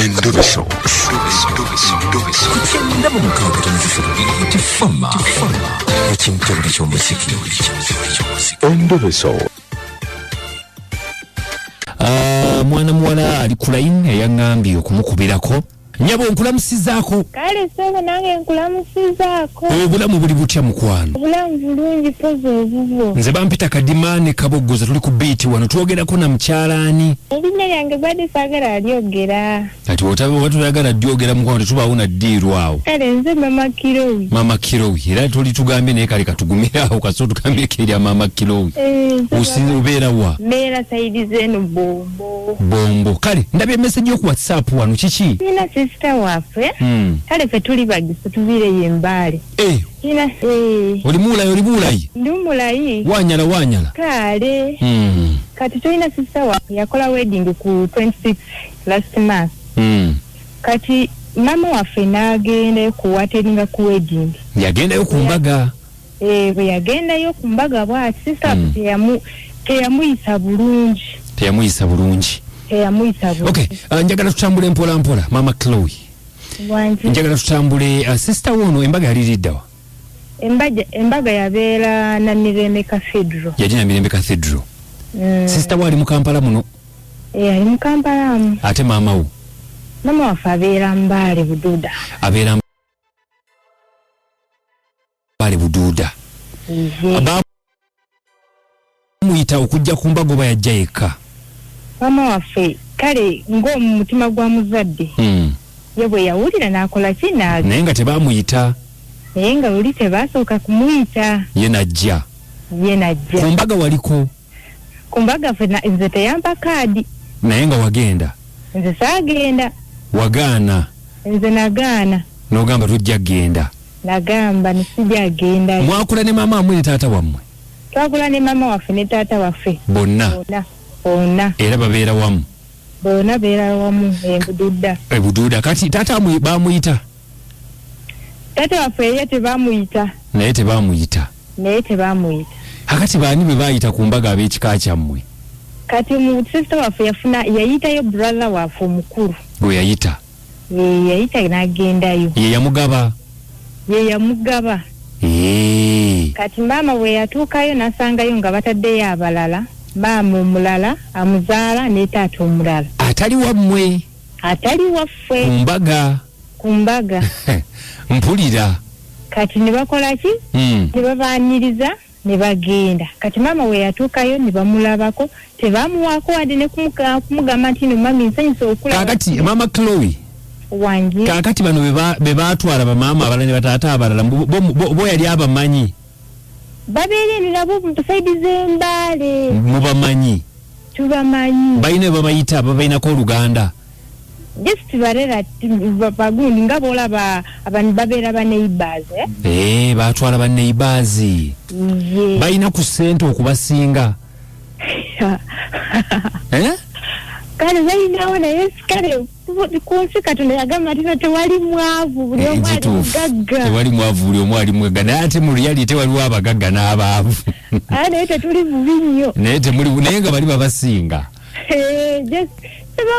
Endobeso. Kugenda mu mukaaga tifama ekintu ky'omuziki. Endobeso. Mwana muwala ali ku line eyangambye okumukubirako. Nyabo nkulamusizaako. Kale sebo nange nkulamusizaako. Obulamu buli butya mukwano? Obulamu bulungi pozo obubo. Nze bampita Kadimane Kaboggoza tuli ku beat wano twogerako na mukyalaani. Erinnya lyange badi saagala alyogera. Kati watuyagala dyogera mukwano tetubaawo na ddiiru awo. Kale nze Maama Kirowi. Maama Kirowi era tuli tugambye naye kale katugumirawo kaso tugambyeko erya Maama Kirowi. Ubeera wa? Mbeera sayidi zeno Bombo. Kale ndabye message yo ku WhatsApp wano kiki? Nina sister Waffe. Kale fe tuli bagisi tubireyo Embale. Nina oli mulayi? Ndi mulayi. Wanyala. Kale. Kati tulina sister Waffe yakola wedding ku 26 last month. Kati mama waffe n'agenda ku attendinga ku wedding. Yagendayo ku Mbaga. Bwe yagendayo ku Mbaga bw'ati sister teyamuyisa bulungi. Okay, njagala tutambule mpola Maama Chloe. Njagala tutambule sister wono Embaga yaliriddawa. Embaga yabeera na Mirembe Cathedral. Yali na Mirembe Cathedral. Sister wali mu Kampala muno. Ali mu Kampala. Ate maama wo? Mama waffe abeera Mbale Bududa. Muyita okujja ku Mbaga oba yajja yekka? Mama waffe kale ng'omu mutima gwa muzadde. Ye bwe yawulira n'akola kinaaga. Naye nga tebaamuyita. Naye nga luli tebaasooka kumuyita. Ye najja. Ku Mbaga waliko? Ku Mbaga nze teyampa kaadi. Naye nga wagenda? Nze saagenda. Wagaana? Nze nagaana. N'ogamba tojja genda? Nagamba nisijja genda. Mwakula ne maama wammwe ne taata wammwe? Twakula ne maama waffe ne taata waffe. Bonna? Era babeera wamu? Bonna beera wamu Bududa. Kati taata baamuyita? Taata waffe ye tebaamuyita. Naye tebaamuyita. Akati baani bwe baayita ku Mbaga ab'ekika kyammwe? Kati mu sister waffe yayitayo brother waffe omukulu. Gwe yayita? Yayita n'agendayo. Ye yamugaba? Kati maama bwe yatuukayo n'asangayo nga bataddeyo abalala. Maama omulala amuzaala ne taata omulala. Atali wammwe? Atali waffe. Ku Mbaga. Mpulira. Kati ne bakola ki? Ne babaaniriza ne bagenda. Kati maama we yatuukayo ne bamulabako tebaamuwaako wadde ne kumugamba nti no mami nsanyusa okulaba. Kakati Maama Chloe wange. Kakati bano be baatwala bamaama abalala ne bataata abalala bo yali abamanyi? Babeere nabo mu saidi z'Embale. Mubamanyi? Tubamanyi. Bayina babayita babainako Oluganda? Just barera bagundi nga bolaba abantu babeera ba neighbors. Baatwala ba neighbors. Bayina ku ssente okubasinga? Kale bayinawo naye kale kunsi Katonda yagamba nti tewali mwavu buli omu ali mugagga. Tewali mwavu buli omu ali mugagga naye ate mu reality waliwo abagagga n'abaavu. Naye tetuli bubi nnyo. Naye nga bali babasinga.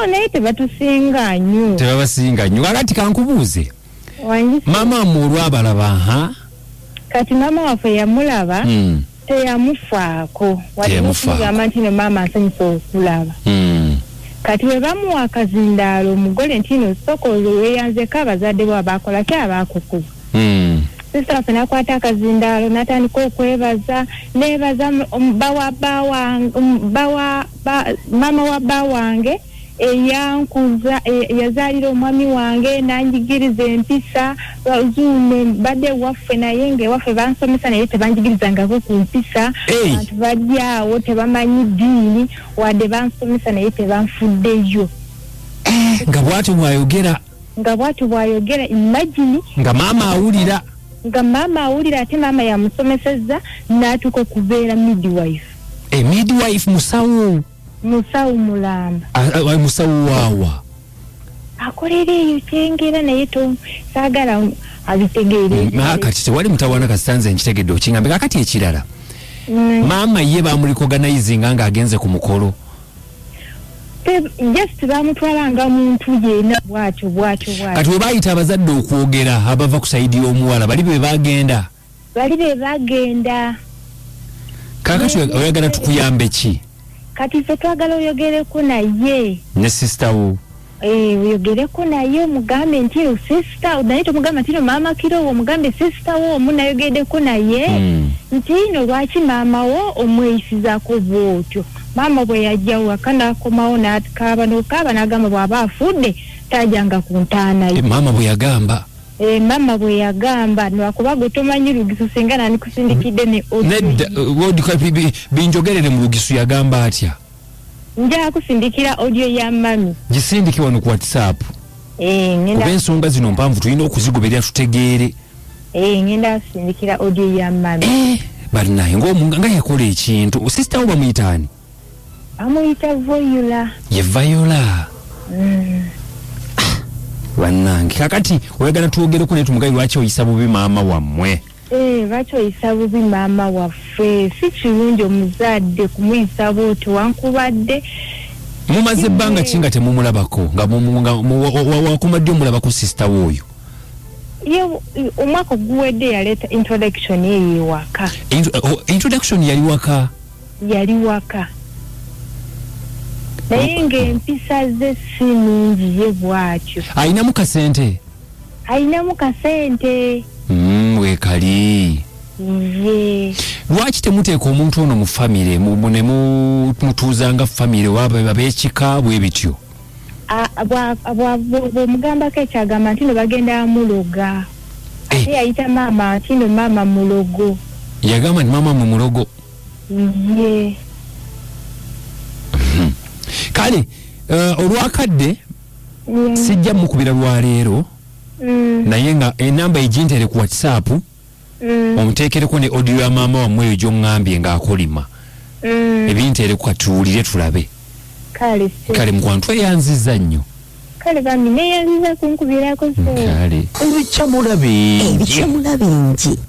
Naye tebatusinga nnyo. Tebabasinga nnyo. Kakati kankubuuze. Maama mu olwabalaba Kati maama waffe yamulaba teyamufaako. Wadde nti no maama nsanyusa okulaba. Kati bwe bamuwa akazindaalo omugole nti no sooka weeyanzeko abazadde bo abaakola ki abaakukuza. Sister waffe n'akwata akazindaalo n'atandika okwebaza neebaza maama wa bba wange eyankuza yazaalira omwami wange n'anjigiriza empisa zuuno badde waffe naye ng'ewaffe bansomesa naye tebanjigirizangako ku mpisa. Abantu bali awo tebamanyi ddiini wadde bansomesa naye tebanfuddeyo. Nga bw'atyo bw'ayogera imagine. Nga maama awulira ate maama yamusomesezza n'atuuka okubeera midwife. Midwife musawo mulamba. Musawo waawa? Akolera eyo kyengera naye saagala abitegeere. Kati tewali mutawaana kasanze nkitegedde okingambe. Kakati ekirala maama ye baamulicoganizinga ng'agenze ku mukolo. just bamutwalanga muntu yena bwatyo. Kati we bayita abazadde okwogera abava ku saidi y'omuwala bali be bagenda. Kakati oyagala tukuyambe ki? Kati ffe twagala oyogereko naye. Ne sister wo. Oyogereko naye mugambe nti sister naye tomugamba nti maama Kirowo mugambe sister wo munayogeddeko naye nti no lwaki maama wo omweyisizaako bwotyo. Maama bwe yajja wakana akomawo n'akaaba n'okaaba n'agamba bw'aba afudde tajanga ku ntaana ye. Maama bwe yagamba. Maama bwe yagamba lwakuba gwe tomanyi Lugisu singa nani kusindikidde ne audio. Binjogerere mu Lugisu yagamba atya? Nja kusindikira audio ya mami. Gisindiki wano ku WhatsApp. Ngenda. Kuba ensonga zino mpanvu tulina okuzigoberera tutegeere. Ngenda kusindikira audio ya mami. Bali naye nga yakola ekintu. Sister wo bamuyita ani? Amuyita Voyula. Ye Viola. Bannange kakati oyagala tuwogereko naye tumugayi lwaki oyisa bubi maama wammwe? Lwaki oyisa bubi maama waffe? Si kirungi omuzadde kumuyisa bw'otyo wankubadde. Mumaze ebbanga ki nga temumulabako nga wakumadde omulabako sister w'oyo? Omwaka oguwedde yaleeta introduction ye ewaka. Introduction yali waka? Yali waka. Naye ng'empisa ze si nungi ye bw'atyo. Ayinamu kasente? Ayinamu kasente. Weekali. Ye. Lwaki temuteeka omuntu ono mu famire ne mutuuzanga famire waba ab'ekika bwe bityo? Bw'omugambako ekyagamba nti no bagenda amuloga. Ate yayita maama nti no maama mulogo. Yagamba nti maama mulogo? Ye. Kale olwakadde sijja mukubira lwaleero naye nga enamba egintere ku WhatsApp omuteekereko ne audio ya maama wammwe eyo gy'oŋŋambye ng'akolima ebintereku katuwulire tulabe. Kale mukwantu eyanziza nnyo. Kale bambi neyanziza kunkubirako kale ebicamula bingi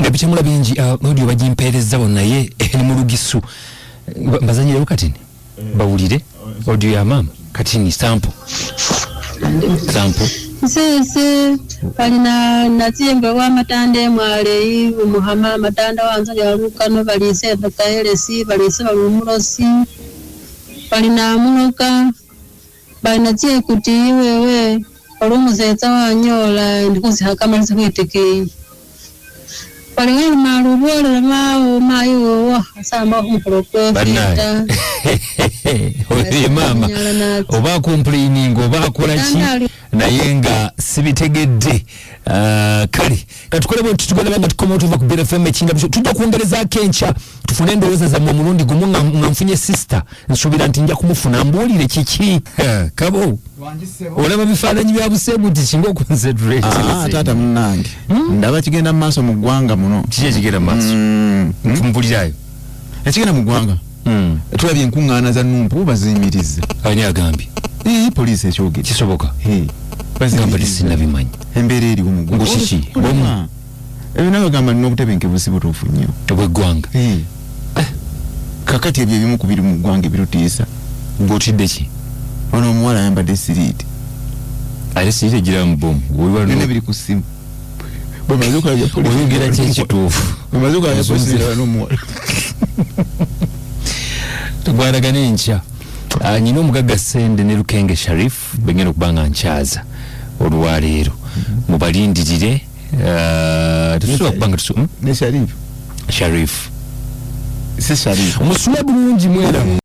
nga bicamula bingi audio bagimpeereza bonna naye ni mu Lugisu mbazanyirewo katini bawulire audio ya maama katini sample sese palina natsiembe wa matande mwale umuhama matanda wanza ya lukano balise bakaelesi balise balumulosi palina muloka balina tie kuti wewe olumuzetsa wanyola ndikuzi hakamaliza kwiteke palina malubola mawo mayo wa asamba kumproko bana oye mama oba complaining oba kolaki naye nga sibitegedde kale katukole bwe tutugala banga tukoma tuva ku Bira FM ekinda tujja kuongereza kencha tufune endowooza za mu mulundi gumu nga mfunye sister nsubira nti nja kumufuna mbuulire kiki kabo olaba bifaananyi bya buseemu nti kinga okoncentrate taata munnange ndaba kigenda mu maaso mu ggwanga muno kiki ekigenda mu maaso mpulirayo ekigenda mu ggwanga tulabye enkuŋŋaana za Numpu baziyimiriza ani agambye poliisi ekyogere kisoboka gamba tisinabimanyi embeera eriwo mu ggwanga kiki ebyo nabagamba nina obutebenkevu si butuufu nnyo obw'eggwanga kakati ebyo ebimu ku biri mu ggwanga ebirutiisa ng'otidde ki ono omuwala ayambadde siriiti ate siriiti egira mu bomu nene biri ku ssimu oyogera ki ekituufu bwemaze okulabya polisi eraba n'omuwala tugwaragane enkya nyina omugagga Sende ne Lukenge Sharif bengenda okuba nga nkyaza olwaleero mubalindirire tusobola kuba nga ne Sharif Sharif si Sharif musule bulungi mweramu